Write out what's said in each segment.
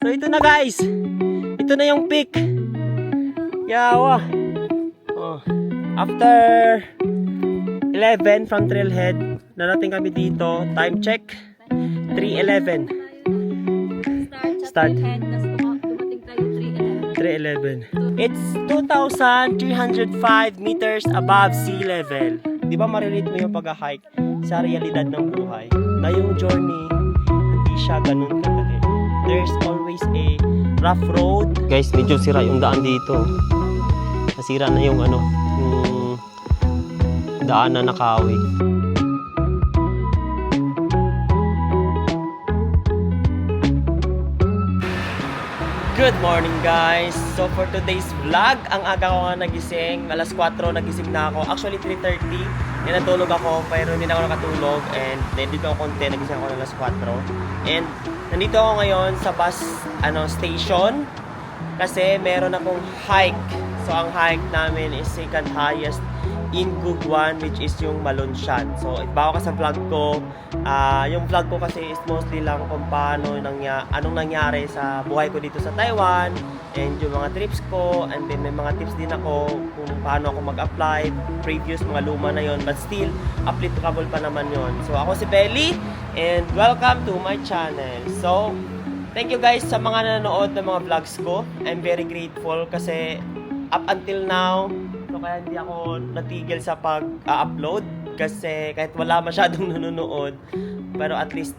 So ito na guys. Ito na yung peak. Yawa. Oh. After 11 from Trailhead, narating kami dito. Time check. 3:11. Start. Dumating tayo 3:11. 3:11. It's 2,305 meters above sea level. Di ba marirate mo yung pag-hike sa realidad ng buhay? Na yung journey, hindi siya ganun kadali. There's always a rough road. Guys, medyo sira yung daan dito. Nasira na yung yung daan na nakawi. Good morning guys! So for today's vlog, ang aga ko nga nagising, alas 4 nagising na ako. Actually 3:30, natulog ako pero hindi na ako nakatulog. And then dito ako konti, nagising ako ng alas 4. And nandito ako ngayon sa bus station kasi meron akong hike. So ang hike namin is second highest in Guguan, which is yung Malonshan. So bago ka sa vlog ko, yung vlog ko kasi is mostly lang kung paano anong nangyari sa buhay ko dito sa Taiwan and yung mga trips ko, and then may mga tips din ako kung paano ako mag-apply, previous mga luma na yon, but still applicable pa naman yon. So ako si Belly and welcome to my channel. So thank you guys sa mga nanonood ng mga vlogs ko. I'm very grateful kasi up until now, so kaya hindi ako natigil sa pag-upload kasi kahit wala masyadong nanonood, pero at least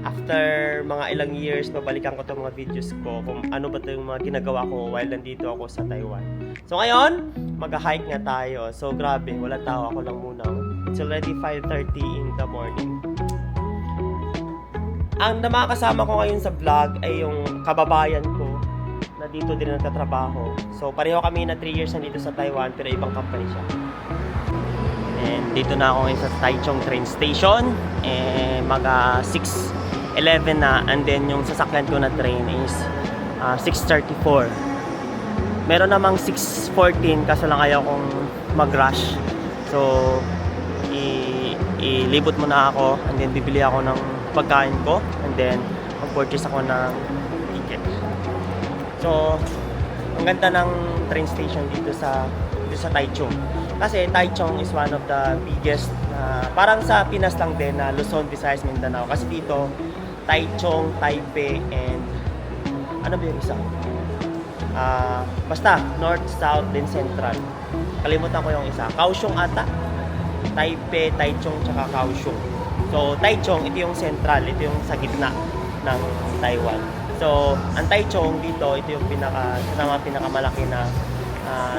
after mga ilang years, babalikan ko itong mga videos ko kung ano ba ito yung mga ginagawa ko while nandito ako sa Taiwan. So ngayon, mag-hike nga tayo. So grabe, wala tao, ako lang muna. It's already 5:30 in the morning. Ang mga kasama ko ngayon sa vlog ay yung kababayan ko na dito din nagtatrabaho. So pareho kami na 3 years nandito sa Taiwan pero ibang company siya. And dito na ako ngayon sa Taichung train station. Mga 6:11 na, and then yung sasakyan ko na train is 6:34. Meron namang 6:14 kaso lang ayaw kong mag-rush. So ilibot muna ako, and then bibili ako ng pagkain ko, and then mag-purchase ako ng ticket. So ang ganda ng train station dito sa Taichung. Kasi Taichung is one of the biggest, parang sa Pinas lang din na Luzon, Visayas, Mindanao. Kasi dito, Taichung, Taipei, and ano ba yung isa? Basta, North, South, then Central. Kalimutan ko yung isa. Kaohsiung ata. Taipei, Taichung, tsaka Kaohsiung. So, Taichung, ito yung central. Ito yung sa gitna ng Taiwan. So, ang Taichung dito, ito yung pinakamalaki na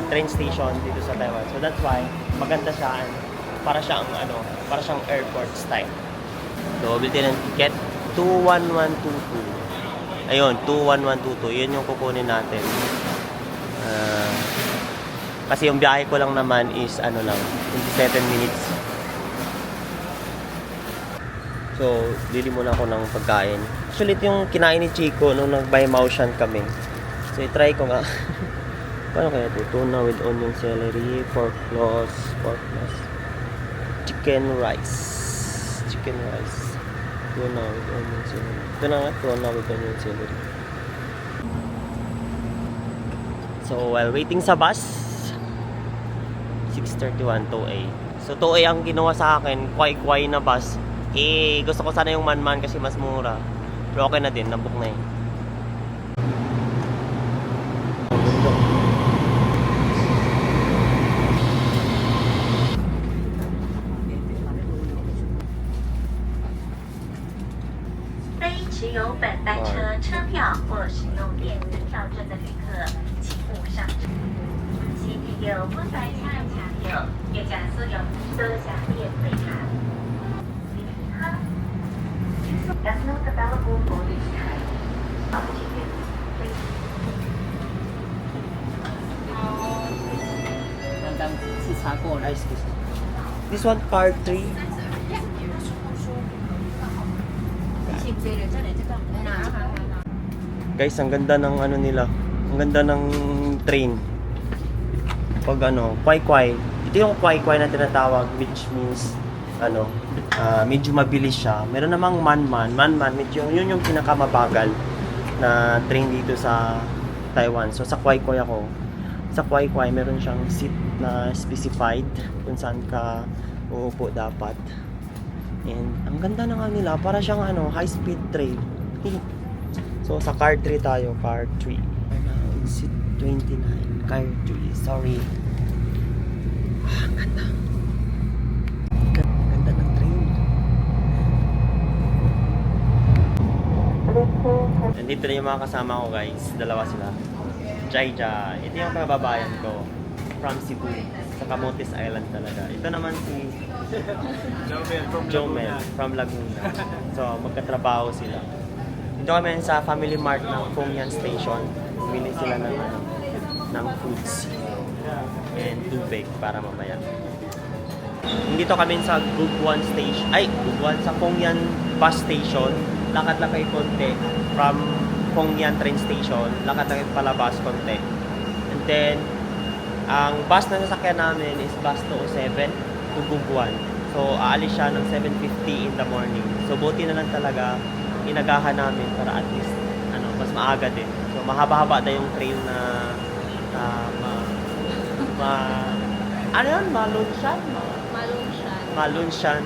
train station dito sa Taiwan. So that's why maganda siya, para siyang airport style. So bili ng ticket 21122. Ayun, 21122. 'Yun yung kukunin natin. Kasi yung biyahe ko lang naman is 27 minutes. So bili muna ako ng pagkain. Actually ito yung kinain ni Chico nung nag-buy Maoshan kami. So i-try ko nga. Paano kaya ito? Tuna with onion, celery, pork floss, chicken rice. Tuna with onion, celery. Ito na nga, tuna with onion, celery. So, while waiting sa bus, 6:31, 2A. So, 2A ang ginawa sa akin, kway-kway na bus. Gusto ko sana yung man-man kasi mas mura. Pero okay na din, nabook na eh. This one, card 3. Guys, ang ganda ng nila. Ang ganda ng train. Pag kway-kway. Ito yung kway-kway na tinatawag, which means medyo mabilis siya. Meron namang man-man, medyo yun yung pinakamabagal. na train dito sa Taiwan. So sa Kwai Kwai ako. Sa Kwai Kwai meron siyang seat na specified kung saan ka uupo dapat. And ang ganda na nga nila, para siyang high speed train. So sa car 3 tayo, car 3. Seat 29, car 3. Sorry. Ang ganda. Ganda ng train. Nandito na yung mga kasama ko guys. Dalawa sila. Jaija. Ito yung kababayan ko. From Cebu. Sa Camotes Island talaga. Ito naman si Jomel from Laguna. So magkatrabaho sila. Dito kami sa Family Mart ng Pongyan Station. Bili sila ng foods and tubig para mamaya. Dito kami sa Guguan Station. Guguan sa Pongyan Bus Station. Lakad lang kayo konti from Pongyan Train Station. Lakad lang kayo palabas konti. And then, ang bus na sasakyan namin is bus 207 to Guguan. So, aalis siya ng 7:50 in the morning. So, buti na lang talaga inagahan namin para at least mas maaga din. So, mahaba-haba na yung trail na Malunshan? Malunshan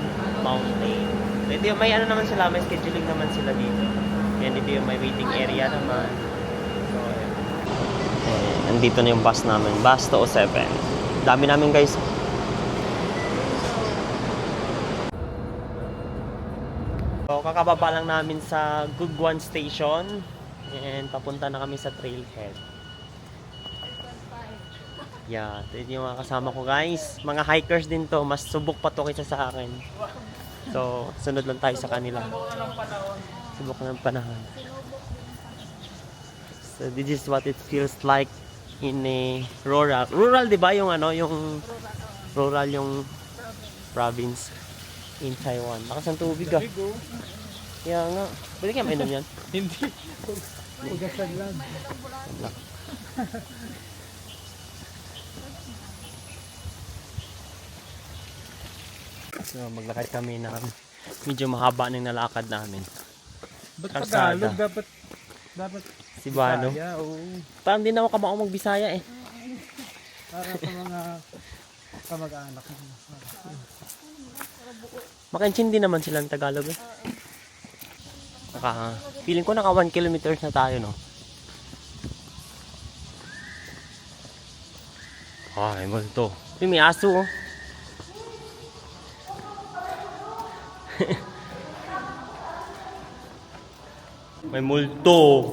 Mountain. Ito yung may naman sila, may scheduling naman sila dito. Yan, dito yung may waiting area naman. So, nandito na yung bus namin. Bus 207. Dami namin guys. So, kakababa lang namin sa Guguan Station. And papunta na kami sa trailhead. Yeah, ito yung mga kasama ko guys. Mga hikers din to. Mas subok pa to kaysa sa akin. So, sunod lang tayo sa kanila. Subok ng panahon. So, this is what it feels like in a rural. Rural, di ba? Yung yung rural yung province in Taiwan. Lakas ng tubig ah. Kaya nga. Pwede kaya mainom yan? Hindi. Ugasan lang. So, maglakad kami na medyo mahaba ng nalakad namin. Ba't Kalsada. Tagalog? Dapat Cebuano. Bisaya, oo. Parang din ako kamao magbisaya eh. Para sa mga kamag-anak. Makaintindi naman sila ng Tagalog eh. Feeling ko naka 1 kilometers na tayo, no? Ay, multo. May aso oh. May multo.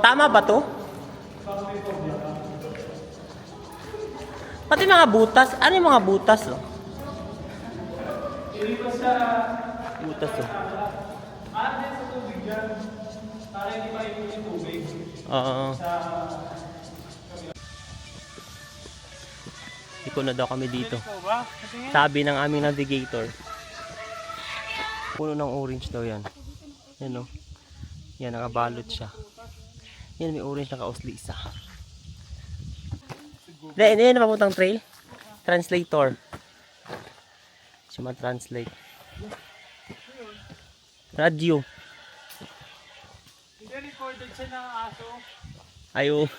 Tama ba to? Pati mga butas. Ano yung mga butas? Oh? Butas oh. Oo. Iko na daw kami dito. Sabi ng aming navigator. Puno ng orange daw yan. Yan o. Yan, nakabalot siya. Yan, may orange na kausli isa. Hindi, yan papuntang trail. Translator. Siya ma-translate. Radio. Hindi recorded siya ng aso. Ayo.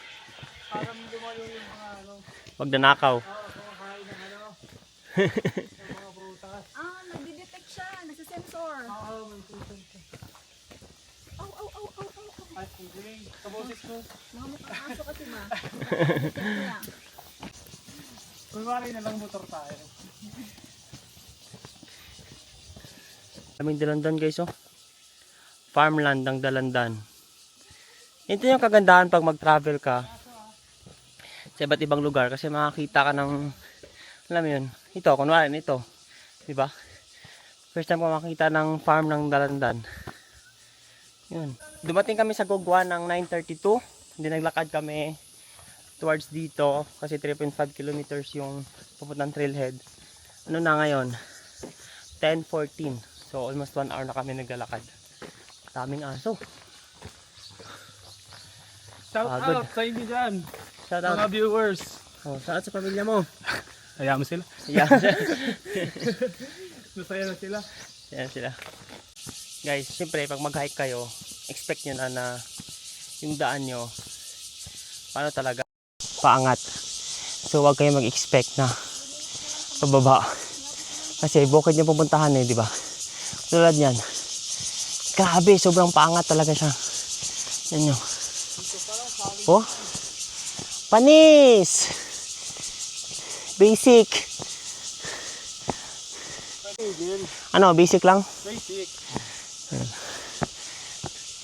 Parang dumayo yung mga Wag nanakaw. kumakain ng mga prutas. Nagdi-detect siya. Nasa-sensor. May prutas siya. Au. Ay, kuling. Kaboses ko. Mga mukhang aso kasi ma. Kunwari na lang motor tayo. Kaming Dalandan guys oh. Farmland ng Dalandan. Ito yung kagandahan pag mag-travel ka sa iba't ibang lugar kasi makakita ka ng, alam mo yun, ito, kunwari nito, di ba? First time ko makita ng farm ng Dalandan. Yun. Dumating kami sa Guguan ng 9:32. Hindi naglakad kami towards dito kasi 3.5 kilometers yung papuntang trailhead. Ano na ngayon? 10:14. So almost 1 hour na kami naglalakad. Daming aso. Shout Pagod. out sa inyo dyan. Shout out. Mga viewers. Oh, shout out sa pamilya mo. Hayaan mo sila. Yan. Masaya na sila. Yan sila. Guys, siyempre pag mag-hike kayo, expect nyo na yung daan nyo, paano talaga? Paangat. So huwag kayo mag-expect na pababa. Kasi bukid nyo pupuntahan di ba? Tulad yan. Grabe, sobrang paangat talaga siya. Yan nyo. Oh. Panis! Basic. Ano, basic lang? Basic.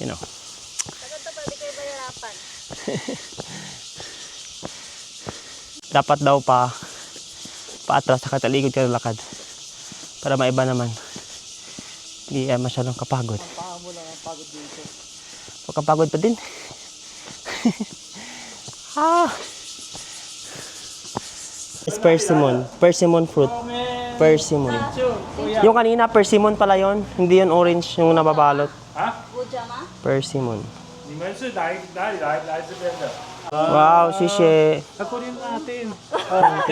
You know. Sagad na pwede kayo bayarapan. Dapat daw paatras sa kataligod ka lakad. Para maiba naman. Hindi masyadong kapagod. Ang paa mo lang ang pagod dito. Pagkapagod pa din. It's persimmon. Persimmon fruit. Oh man! Persimmon. Kuya. Yung kanina, persimmon pala yon. Hindi yun orange yung nababalot. Ha? Gujama? Persimmon. 你们是哪里来这边的？ Wow, sishe. Ako rin natin.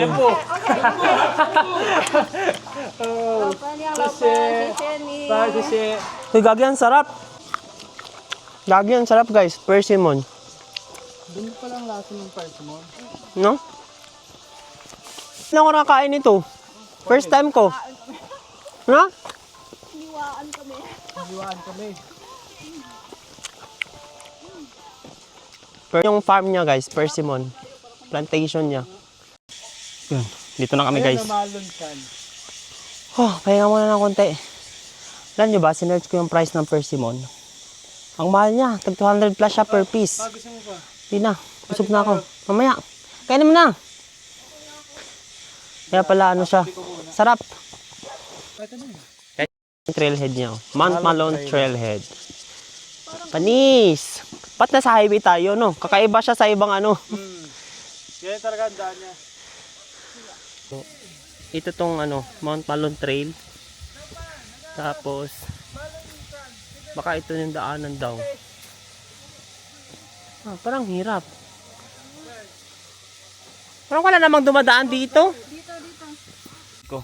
Tempo. Oh, kasi. Uy, gagi, ang sarap. Gagi, ang sarap guys. Persimmon. Doon pa lang lasa ng persimmon. No? Hindi ako nakakain ito. First time ko. Ha? Niwaan kami. Iwaan kami. Yung farm niya guys, persimmon. Plantation niya. Yun. Dito na kami guys. Ayun, namalunsan. Oh, pahinga muna ng konti. Alam nyo ba, sinerch ko yung price ng persimmon. Ang mahal niya. Tag 200 plus siya per piece. Gusto mo pa? Hindi na. Busog na ako. Mamaya. Kainin mo na. Kaya pala ano siya. Sarap. Ito na yun. Yung trailhead niya. Mount Malone Trailhead. Panis! Ba't nasa highway tayo, no? Kakaiba siya sa ibang ano. Yan talaga ang daan niya. Ito tong ano, Mount Malone Trail. Tapos, baka ito yung daanan daw. Parang hirap. Parang wala namang dumadaan dito. Dito. Ko.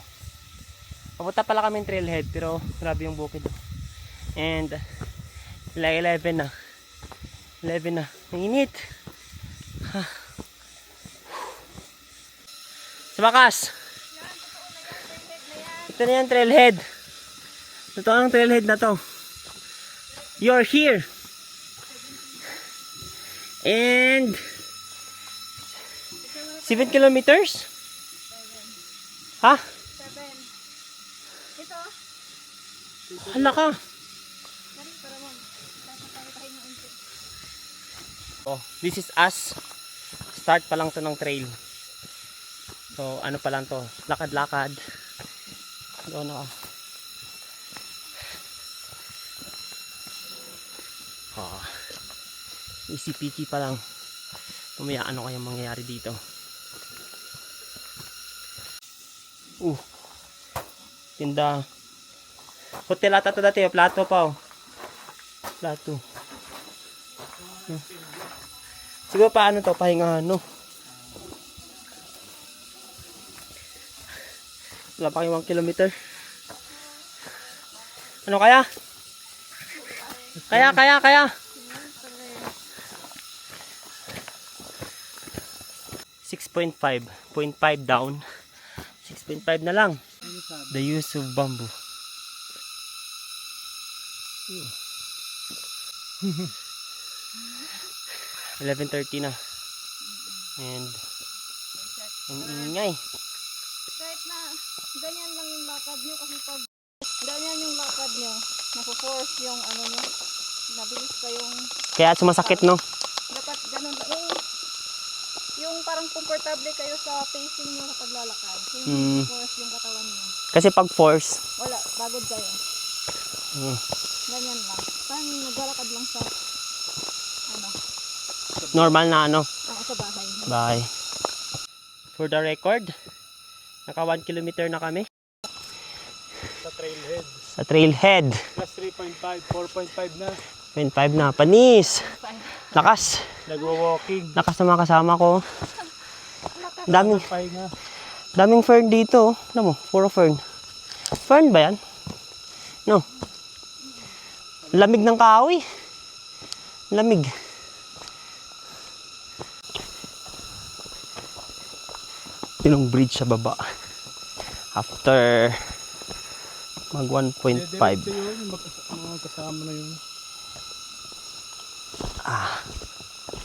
Papunta pala kami ng trailhead, pero grabe yung bukid. And, 11 na. 11 na. Ang init. Sa wakas. Ito na yung trailhead. Ito ang trailhead na to. You're here. And 7 kilometers? Ha? 7. Ito. Hala ka. Para mo. Dapat tayo pahinga unti. Oh, this is us. Start pa lang to ng trail. So, ano pa lang to? Lakad-lakad. Doon ako. Oh. Easy peasy pa lang. Mamaya ano kayang mangyayari dito? Tinda. Hotel ata to dati. Plato pa oh. Plato. Siguro paano to? Pahingahan no? Wala pa kayo 1 kilometer. Ano kaya? Kaya. 6.5 0.5 down. 6.5 na lang. The use of bamboo. Hmm. 11:30 na. And ang ingay. Kahit na ganyan lang yung lakad nyo kasi pag ganyan yung lakad nyo, napo-force yung ano nyo, nabilis kayong Kaya sumasakit no? dapat ganun lang. Yung parang komportable kayo sa pacing nyo sa paglalakad. Yung force yung katawan nyo. Kasi pag force, Wala, bagod kayo. Ganyan lang. Parang naglalakad lang sa ano, normal na ano. sa bahay. Bye. For the record, naka 1 kilometer na kami Sa trailhead. sa trailhead. Plus 3.5, 4.5 na. 0.5 na. Panis! Lakas! Nagwo-walking. Lakas na mga kasama ko. Daming, Pahinga. Daming fern dito. Alam mo, puro fern. Fern ba yan? No. Lamig ng kahoy. Lamig. Yung bridge sa baba. After mag 1.5. Diretso yun, mga kasama na yun.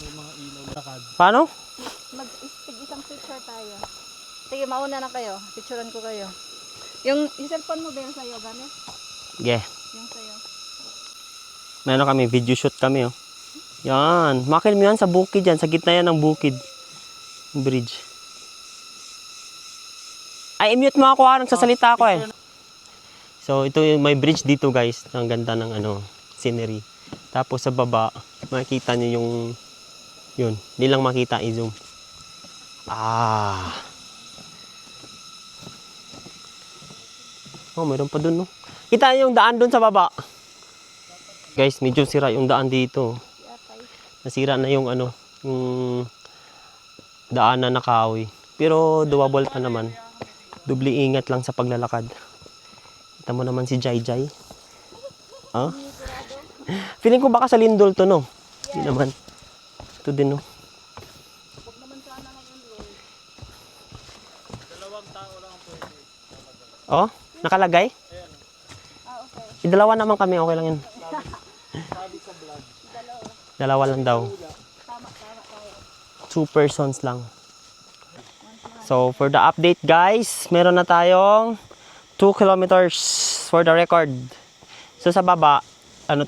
Yung mga ilaw lakad. Paano? Isang picture tayo. Sige, mauna na kayo. Picturean ko kayo. Yung cellphone mo ba yung sa'yo, gamit? Yeah. Yung sa'yo. Meron kami, video shoot kami oh. Yan. Makin mo yan sa bukid yan. Sa gitna yan ng bukid. Yung bridge. Ay, i-mute mo ako ha. Nagsasalita ako eh. So, ito yung may bridge dito guys. Ang ganda ng scenery. Tapos sa baba, makikita nyo yung yun. Hindi lang makita, i-zoom. Oh, mayroon pa dun no. Kita nyo yung daan dun sa baba. Guys, medyo sira yung daan dito. Nasira na yung yung daan na nakahoy. Pero doable pa naman. Dubli ingat lang sa paglalakad. Kita mo naman si Jai Jai. Oh? Feeling ko baka sa lindol to, no? Hindi naman. Ito din, no? Oh? Nakalagay? Okay. Idalawa naman kami. Okay lang yun. Dalawa lang daw. 2 persons lang. So, for the update guys, meron na tayong 2 kilometers for the record. So, sa baba, 8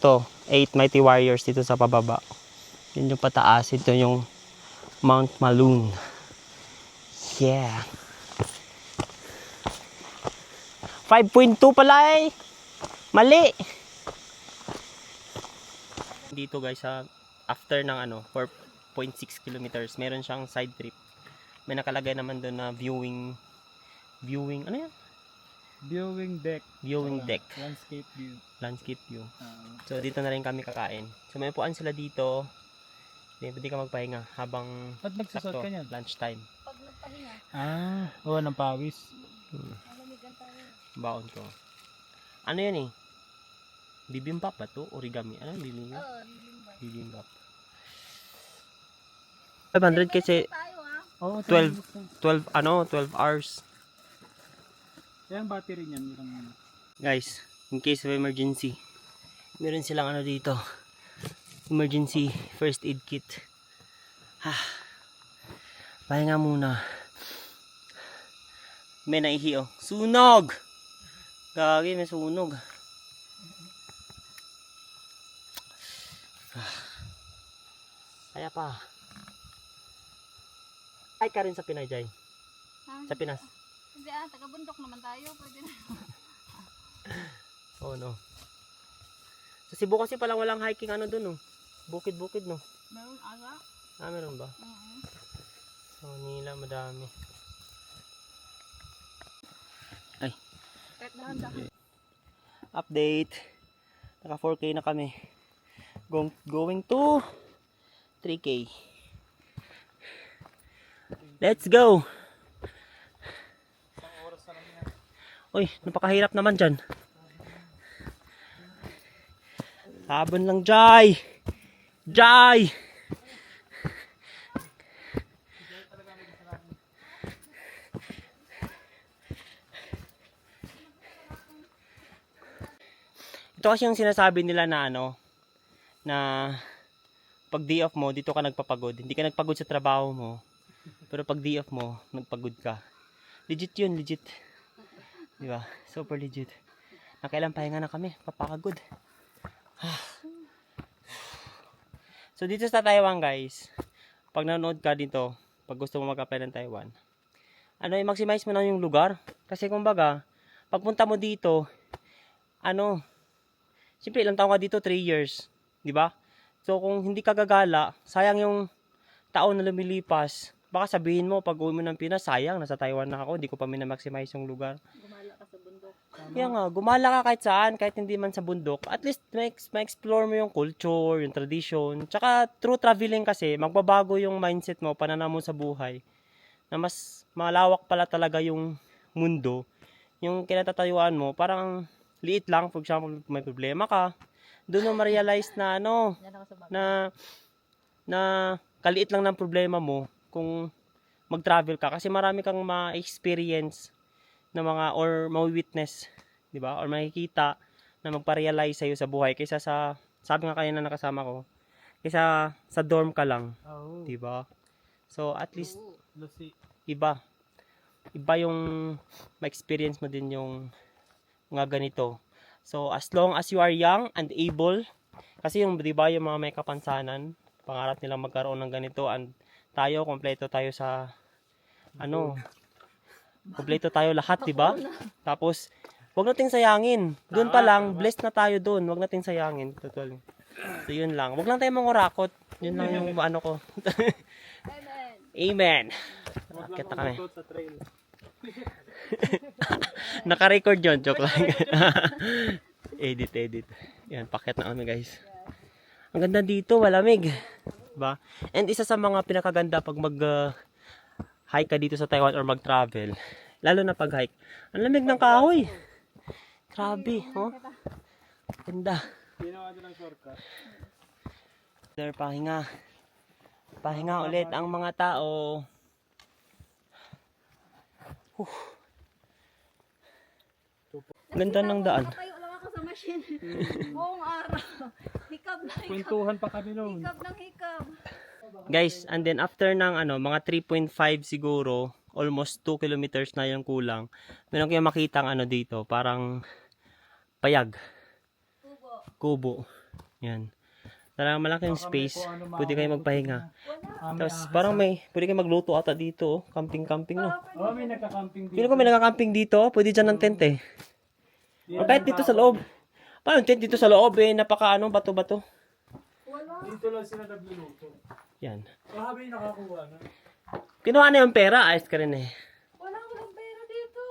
Mighty Warriors dito sa pababa. Yun yung pataas. Ito yung Mount Maloon. Yeah. 5.2 pala eh. Mali. Dito guys, after ng 4.6 kilometers, meron siyang side trip. May nakalagay naman doon na viewing, ano yan? Viewing deck. Viewing deck. Landscape view. Landscape view. So, dito na rin kami kakain. So, may upuan sila dito. Pwede ka magpahinga habang Ba't magsusot ka niyan? lunchtime. Pag nagpahinga, Oo, ng pawis. malamigan tayo. Baon ko. Ano yan eh? Bibimbap ba to? Origami? Ano yung bibimbap? Oo, lilimba. Bibimbap. 500 kasi Tayo ha. Oo, 12 hours. Yan battery niyan. Guys, in case of emergency, meron silang dito. Emergency first aid kit. Pahinga muna. May naihi oh. Sunog! Gagi, may sunog. Kaya pa. Ay ka rin sa Pinay, Jai. Ha? Sa Pinas. Hindi taga-bundok naman tayo. Pwede na. Oh no. Sa Cebu kasi palang walang hiking dun oh. Bukid-bukid no. Meron aga? Meron ba? Sa Manila madami. Ay. Kahit dahan-dahan. Update. Naka 4K na kami. Going to 3K. Let's go. Uy, napakahirap naman dyan. Laban lang, Jai! Jai! Ito kasi yung sinasabi nila na na pag day off mo, dito ka nagpapagod. Hindi ka nagpagod sa trabaho mo. Pero pag day off mo, nagpagod ka. Legit yun, legit. Diba? Super legit. Nakailang pahinga na kami, papakagod. So dito sa Taiwan guys, pag nanonood ka dito, pag gusto mo mag-apply ng Taiwan, i-maximize mo na yung lugar. Kasi kumbaga, pagpunta mo dito, siyempre ilang taon ka dito, 3 years. Diba? So kung hindi ka gagala, sayang yung taon na lumilipas. Baka sabihin mo, pag uwi mo ng Pinas, sayang, nasa Taiwan na ako, hindi ko pa minamaximize yung lugar. Gumala ka sa bundok. Kaya nga, gumala ka kahit saan, kahit hindi man sa bundok. At least, ma-explore mo yung culture, yung tradition. Tsaka, through traveling kasi, magbabago yung mindset mo, pananaw mo sa buhay. na mas malawak pala talaga yung mundo. Yung kinatatayuan mo, parang liit lang. For example, kung may problema ka, doon mo ma-realize na Yan ako sa bagay. na kaliit lang ng problema mo kung mag-travel ka. Kasi marami kang ma-experience na mga, or ma-witness, di ba? Or makikita na magpa-realize sa'yo sa buhay kaysa sa, sabi nga kanina nakasama ko, kaysa sa dorm ka lang, Oo. di ba? So, at least, Lucy. iba yung ma-experience mo din yung mga ganito. So, as long as you are young and able, kasi yung, di ba, yung mga may kapansanan, pangarap nilang magkaroon ng ganito, and tayo, kompleto tayo sa, kompleto tayo lahat, di ba? Tapos, wag nating sayangin. Doon pa lang, blessed na tayo doon. Wag nating sayangin. Total. So, yun lang. Wag lang tayo mangurakot. Yun lang yung ano ko. Amen. Amen. Wag Akit na lang kami. mag-float sa trail. Naka-record yun. Joke lang. Edit. Yan, paket na kami guys. Ang ganda dito, malamig. Diba? And isa sa mga pinakaganda pag mag-hike ka dito sa Taiwan or mag-travel, lalo na pag-hike, ang lamig ng kahoy. Grabe, oh. Ganda. Ginawa din ng shortcut. There, pahinga. Pahinga ulit ang mga tao. Ganda ng daan. Nakatayo lang ako sa machine. Buong araw. Hikab na hikab. Kwentuhan pa kami noon. Hikab ng hikab. Guys, and then after ng mga 3.5 siguro, almost 2 kilometers na yung kulang. Meron kayong makitang dito, parang payag. Kubo. Yan. Talagang malaking space. Pwede kayo magpahinga. Tapos parang pwede kayo magluto ata dito. Camping-camping, no? Oh, may nagka-camping dito. Pili ko may nagka-camping dito. Pwede dyan ng tent eh. O kahit dito sa loob. Paano tent dito sa loob eh? Napaka bato-bato. Dito lang sila nagluluto. Yan. Mahabi nakakuha na. Kinuha na yung pera. Ayos ka rin eh. Wala akong pera dito.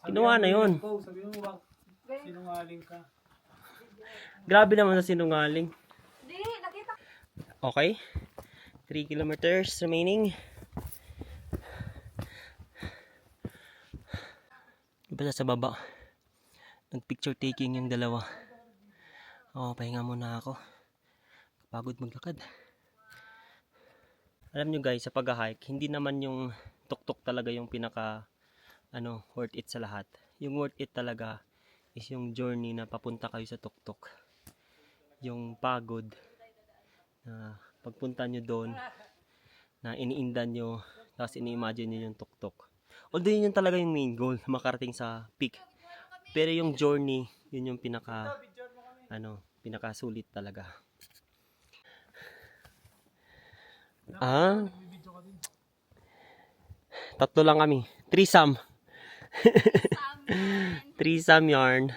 Kinuha na yun. Sabi mo ba, sinungaling ka. Grabe naman sa sinungaling. Di, nakita. Okay. 3 kilometers remaining. Iba sa baba. Nag-picture taking yung dalawa. Pahinga muna ako. Pagod maglakad. Alam nyo guys, sa pag-hike, hindi naman yung tuktok talaga yung pinaka worth it sa lahat. Yung worth it talaga is yung journey na papunta kayo sa tuktok. Yung pagod na pagpunta nyo doon, na iniindan nyo, tapos ini-imagine nyo yung tuktok. Although yun yung talaga yung main goal, makarating sa peak. Pero yung journey, yun yung pinakasulit talaga. Tatlo lang kami. Threesome. Threesome yarn.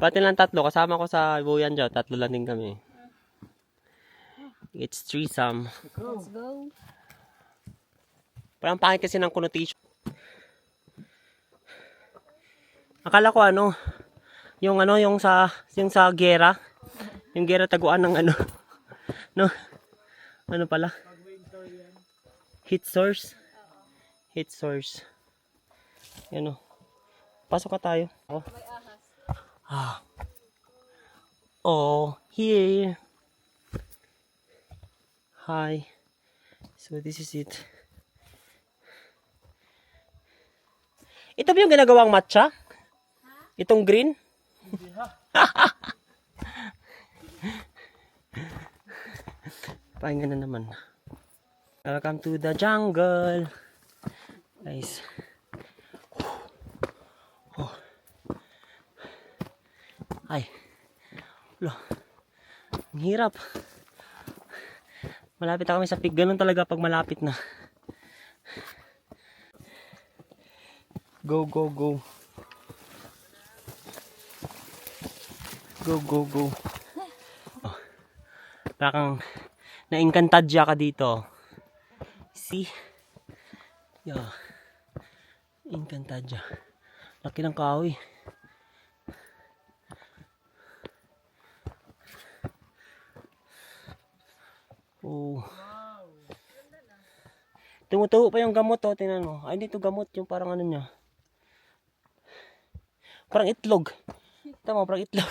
Pati lang tatlo. Kasama ko sa buyan dyan. Tatlo lang din kami. It's threesome. Let's go. Parang pangit kasi ng connotation. Akala ko yung sa gera. Yung gera taguan ng no? Ano pala? Heat source. Heat source. Yan o. Pasok ka tayo. May ahas. Here. Hi. So this is it. Ito ba yung ginagawang matcha? Itong green? Pahinga na naman. Welcome to the jungle. Guys. Ay. Wala. Ang hirap. Malapit na kami sa peak. Ganun talaga pag malapit na. Go, go, go. Go, go, go. Parang na-encantadya ka dito. See? Yeah. Encantadya. Laki ng kahoy. Tumutubo pa yung gamot, oh. Tingnan mo. Ay, hindi to gamot. Yung parang ano niya. Parang itlog. Tama, parang itlog.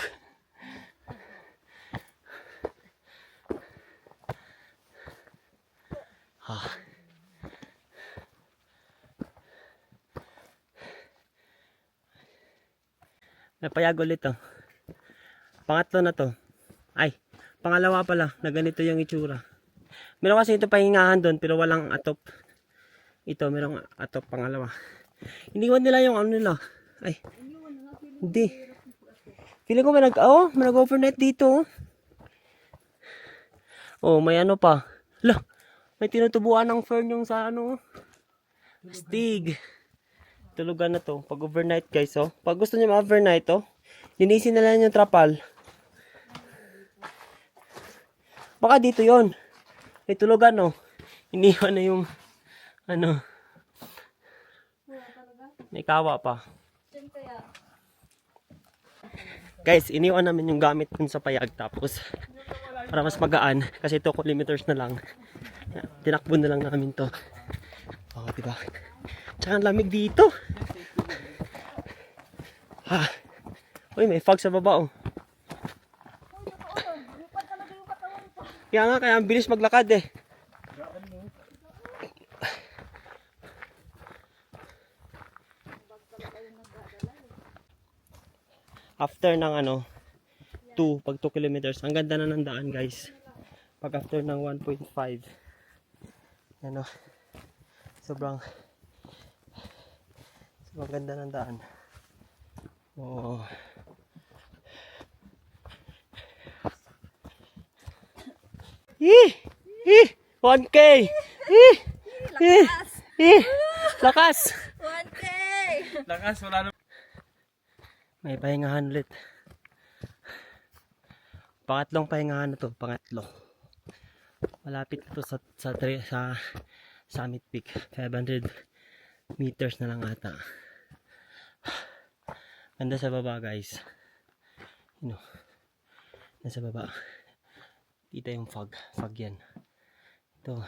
Ah. Napayag ulit, oh. Pangatlo na to. Ay, pangalawa pala na ganito yung itsura. Meron kasi ito pahingahan doon pero walang atop. Ito, merong atop pangalawa. Iniwan nila yung ano nila. Ay, hindi. Feeling ko may nag-overnight dito. Oh, may ano pa. Lah, may tinutubuan ng fern yung sa ano. Stig. Tulugan na to. Pag overnight guys, oh. Pag gusto niyo ma-overnight, oh. Linisin na lang yung trapal. Baka dito yon. May tulugan, oh. Iniwan na yung ano. May kawa pa. Guys, iniwan namin yung gamit dun sa payag. Tapos, para mas magaan. Kasi 2 kilometers na lang. Tinakbo na lang namin to. Oh, diba? Tsaka ang lamig dito. Ha. Uy, may fog sa baba, oh. Kaya nga, kaya ang bilis maglakad, eh. After ng ano, 2 kilometers, ang ganda na ng daan, guys. Pag after ng 1.5, ano, sobrang ganda ng daan. Oh. Ih! 1K! Lakas! 1K! Lakas, wala na. May pahingahan ulit. Pangatlong pahingahan na to, pangatlo. Malapit na to sa Summit Peak. 500 meters na lang ata. Ganda sa baba, guys. You know, nasa baba. Kita yung fog. Fog yan. Ito.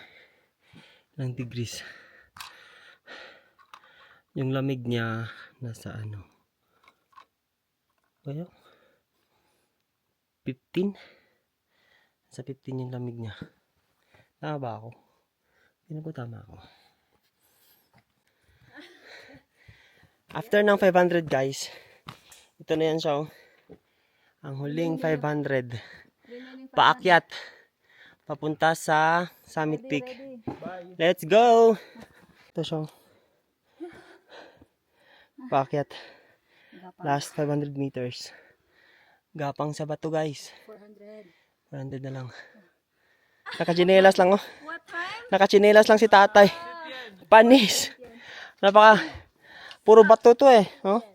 Ilang degrees. Yung lamig niya nasa ano. Kaya 15. Sa 15 yung lamig niya. Tama ba ako? Hindi na po tama ako. After ng 500 guys, ito na yan siya, oh. Ang huling 500. Paakyat. Papunta sa Summit Peak. Let's go! Ito siya. Paakyat. Last 500 meters. Gapang sa bato guys. 400 na lang. Nakachinelas lang, oh. What time? Nakachinelas lang si tatay. Panis. Puro bato to, eh. Oh.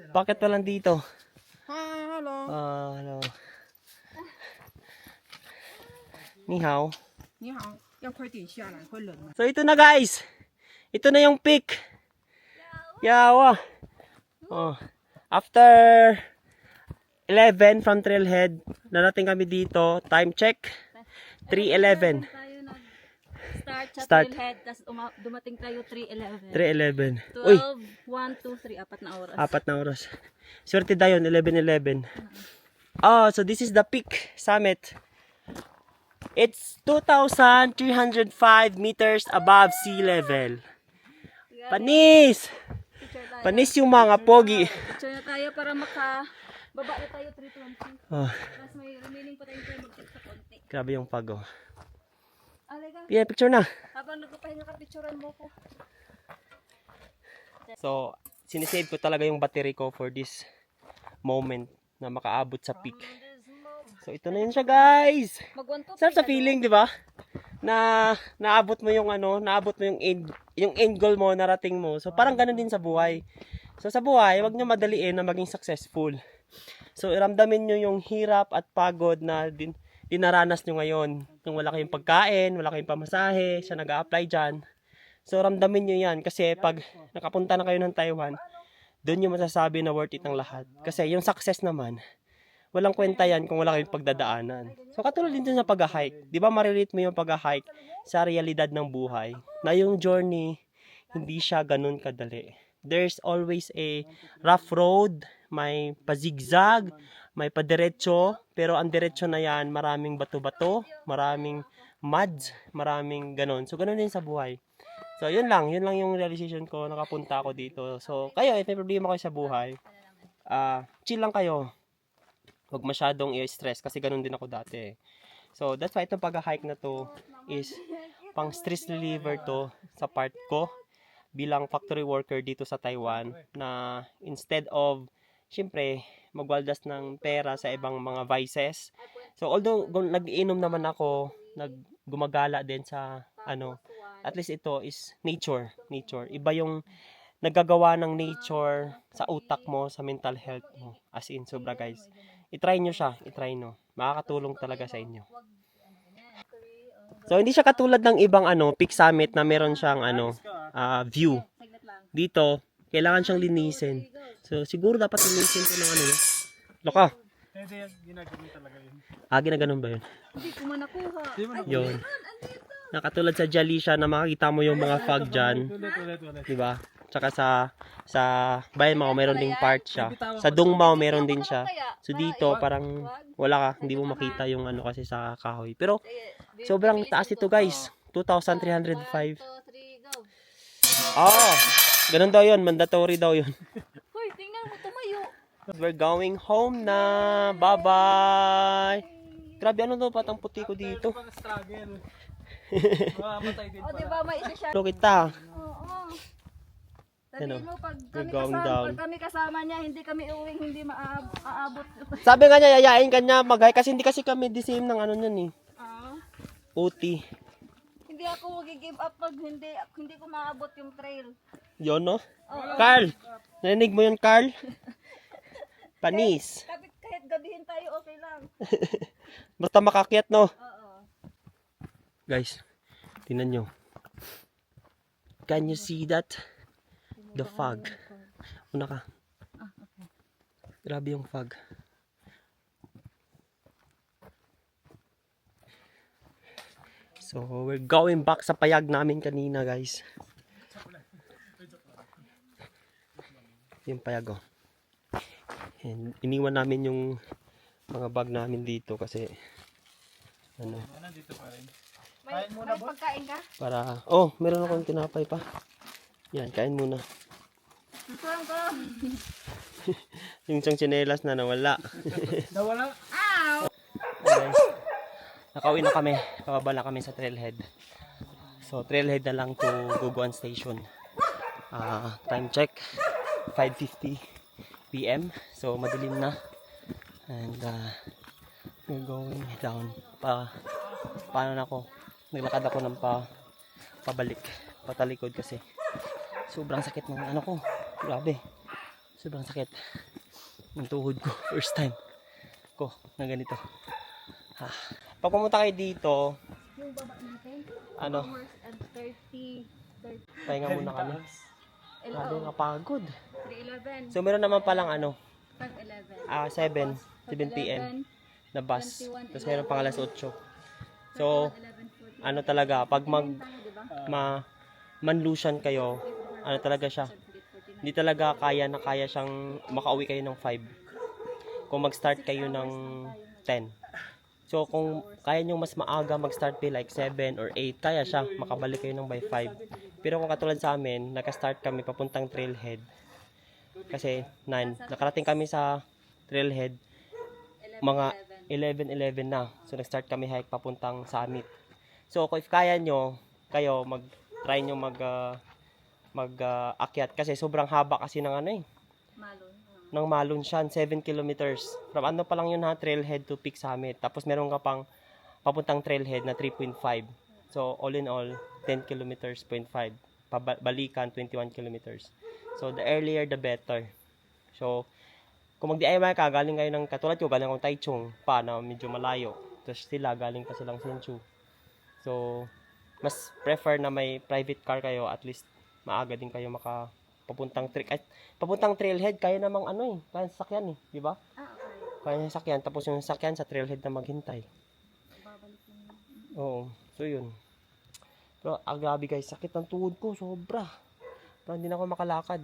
Bakit pa lang dito? Hello. Hello. Ni hao. 你好，要快点下来，会冷吗？ So ito na guys. Ito na yung peak. Yawa. Oh. After 11 from Trailhead, narating kami dito. Time check. 3:11. Tayo nag-start sa Start. Trailhead, tapos dumating tayo 3:11. 3:11. 12, Uy, 1, 2, 3, 4 na oras. 4 na oras. Swerte tayo, 11:11. Oh, so this is the peak summit. It's 2,305 meters above sea level. Panis! Picture tayo. Panis yung mga pogi. Picture na tayo para makababa na tayo 320. Oh, Tapos may remaining pa tayong time mag-check sa konti. grabe yung pago. Alega, Yeah, picture na. habang nagpapahinga ka, picturean mo ko. So, sinisave ko talaga yung battery ko for this moment na makaabot sa peak. So, ito na yun siya, guys. Mag-1 to 3. Sarap sa feeling, di ba? Na naabot mo yung ano, naabot mo yung end goal mo, narating mo. So, parang ganun din sa buhay. So, sa buhay, wag niyo madaliin na maging successful. So, iramdamin niyo yung hirap at pagod na dinaranas niyo ngayon. Yung wala kayong pagkain, wala kayong pamasahe, siya nag-a-apply dyan. So, ramdamin niyo yan. Kasi pag nakapunta na kayo ng Taiwan, doon niyo masasabi na worth it ang lahat. Kasi yung success naman, walang kwenta yan kung wala kayong pagdadaanan. So katulad din dun sa pag-hike. Di ba marirate mo yung pag-hike sa realidad ng buhay? Na yung journey, hindi siya ganun kadali. There's always a rough road, may pa-zigzag, may pa-diretso, pero ang diretso na yan, maraming bato-bato, maraming muds, maraming ganun. So ganun din sa buhay. So yun lang yung realization ko, nakapunta ako dito. So kayo, if may problema kayo sa buhay, chill lang kayo. Huwag masyadong i-stress kasi ganun din ako dati. So that's why itong pag-hike na to is pang stress reliever to sa part ko bilang factory worker dito sa Taiwan, na instead of syempre magwaldas ng pera sa ibang mga vices. So although nag-iinom naman ako, gumagala din sa at least ito is nature. Iba yung nagagawa ng nature sa utak mo, sa mental health mo. As in, sobra guys. I-try nyo siya. Makakatulong talaga sa inyo. So, hindi siya katulad ng ibang Peak Summit na meron siyang view. Dito, kailangan siyang linisin. So, siguro dapat linisin ko ng Loka. Hindi, ginagawa talaga yun. Ginaganon ba yun? Hindi ko man nakuha. Yun. Nakatulad sa Jalisha na makikita mo yung mga fog dyan. Ulit. Diba? Tsaka sa Bayan meron ding part siya. Sa Dongmao meron din siya. So dito parang wala ka, hindi mo makita yung kasi sa kahoy. Pero sobrang taas ito guys. 2,305. Ganun daw yun. Mandatory daw yun. Hoy, tingnan mo, tumayo. We're going home na. Bye-bye. Grabe, to? Patang puti ko dito. Struggle. Mamamatay din O, diba may isa siya? Hello kita. Oo. Sabihin mo, pag We're going down. kami kasama niya, hindi kami uwing, hindi maaabot. Sabi nga niya, yayain ka niya mag-hike kasi hindi kasi kami the same ng yan eh. OT. Hindi ako give up pag hindi ko maabot yung trail. Yun no? Carl! Narinig mo yun, Carl? Panis. Kahit gabihin tayo, okay lang. Basta makakyat, no? Oo. Guys, tingnan nyo. Can you see that? The fog. Una ka. Grabe yung fog. So, we're going back sa payag namin kanina, guys. Yung payag, oh. And iniwan namin yung mga bag namin dito kasi Nandito pa rin. May pagkain ka? para, meron akong tinapay pa. Yan, kain muna. Susuan ko. Yung isang tsinelas na nawala. Nawala? Ow! Guys, nakauwi na kami. Pababa na kami sa trailhead. So, trailhead na lang to Guguan Station. Time check, 5:50 PM. So, madilim na. And, we're going down. Paano na ako? Naglakad ako ng pabalik. Patalikod kasi. Sobrang sakit ng ko. Grabe. Sobrang sakit. Ng tuhod ko. First time ko na ganito. Pag pumunta kayo dito, Yung baba natin, ano, and 30, pahinga muna kami. Grabe nga pagod. 311, So meron naman palang 511, 7 PM na bus. Tapos meron pang alas 8. So, talaga, pag manlusan kayo, talaga siya. Hindi talaga kaya siyang makauwi kayo ng 5. Kung mag-start kayo ng 10. So, kung kaya nyo mas maaga mag-start by like 7 or 8, kaya siya, makabalik kayo ng by 5. Pero kung katulad sa amin, naka-start kami papuntang trailhead. Kasi 9. Nakarating kami sa trailhead, mga 11 na. So, nag-start kami hike papuntang summit. So, if kaya nyo, kayo, try nyo mag-akyat. Kasi sobrang haba kasi ng malon. ng Malon siya, 7 kilometers. From pa lang yun trailhead to Peak Summit. Tapos meron ka pang papuntang trailhead na 3.5. So, all in all, 10 kilometers, 0.5. Balikan, 21 kilometers. So, the earlier, the better. So, kung mag-DIY ka, galing kayo ng katulad ko, galing akong Taichung pa na medyo malayo. Tapos sila, galing pa silang Hsinchu. So, mas prefer na may private car kayo, at least maaga din kayo papuntang trailhead, kaya namang kaya sasakyan di ba? Okay. Kaya yung sasakyan, tapos yung sasakyan sa trailhead na maghintay. Oo, so yun. Pero grabe guys, sakit ng tuhod ko, sobra. Parang hindi na ako makalakad.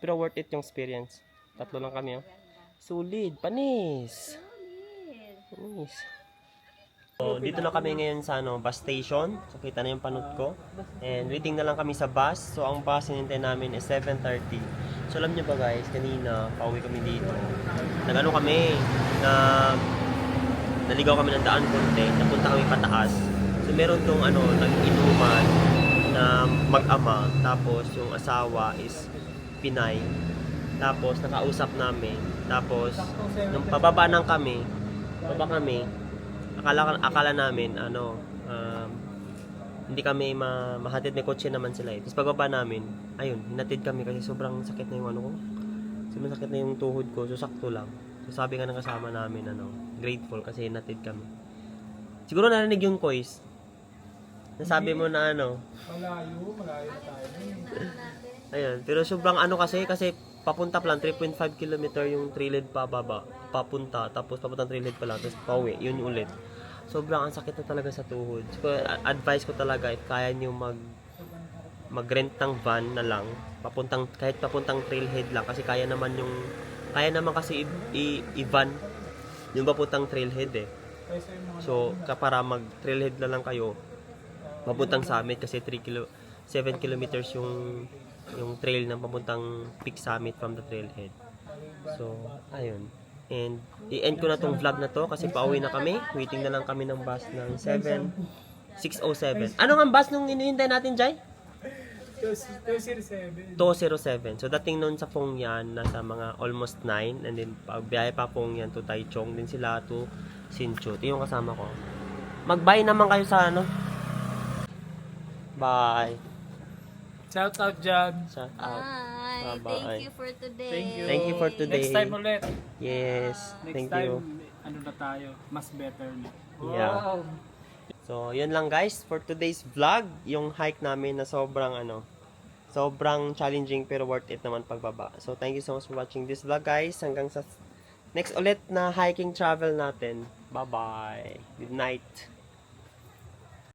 Pero worth it yung experience. 3 lang kami, oh. Solid, panis. Panis. So, dito na kami ngayon sa bus station. So, kita na yung panot ko. And waiting na lang kami sa bus. So, ang bus hinintay namin is 7:30. So, alam nyo ba guys, kanina, pauwi kami dito. Nag-ano kami, naligaw kami ng daan konti, napunta kami pataas. So, meron tong nag-inuman na mag-ama. Tapos, yung asawa is Pinay. Tapos, nakausap namin. Tapos, nung pababa kami, akala namin, hindi kami mahatid, may kotse naman sila eh. Tapos pagbaba namin, ayun, hinatid kami kasi sobrang sakit na yung ko. Sobrang sakit na yung tuhod ko, so sakto lang. So sabi nga ng kasama namin, grateful kasi hinatid kami. Siguro narinig yung voice. Nasabi mo na Malayo tayo. ayun, pero sobrang kasi papunta pa lang 3.5 km yung trailhead pababa, papunta, tapos papuntang trailhead pa lang, tapos pauwi, yun ulit. Sobrang ang sakit na talaga sa tuhod. So, advice ko talaga, if kaya nyo mag-rent ng van na lang, kahit papuntang trailhead lang, kasi kaya naman kasi i-van yung papuntang trailhead eh. So, para mag-trailhead na lang kayo, papuntang summit kasi 7 kilometers yung trail ng papuntang Peak Summit from the trailhead. So, ayun. And, i-end ko na tong vlog na to kasi pauwi na kami. Waiting na lang kami ng bus ng 6:07. Ano nga bus nung inihintay natin, Jai? 207. 2:07. So, dating nun sa Pongyan, nasa mga almost 9. And then, pagbiyahe pa Pongyan to Taichung, din sila to Hsinchu. Ito yung kasama ko. Mag-bye naman kayo sa Bye. Shout out dyan. Shout out. Bye. Bye-bye. Thank you for today. Thank you for today. Next time ulit. Yes. Next Thank time, you. na tayo. Mas better na. Yeah. Wow. So, yun lang guys for today's vlog. Yung hike namin na sobrang challenging pero worth it naman pagbaba. So, thank you so much for watching this vlog guys. Hanggang sa next ulit na hiking travel natin. Bye-bye. Good night.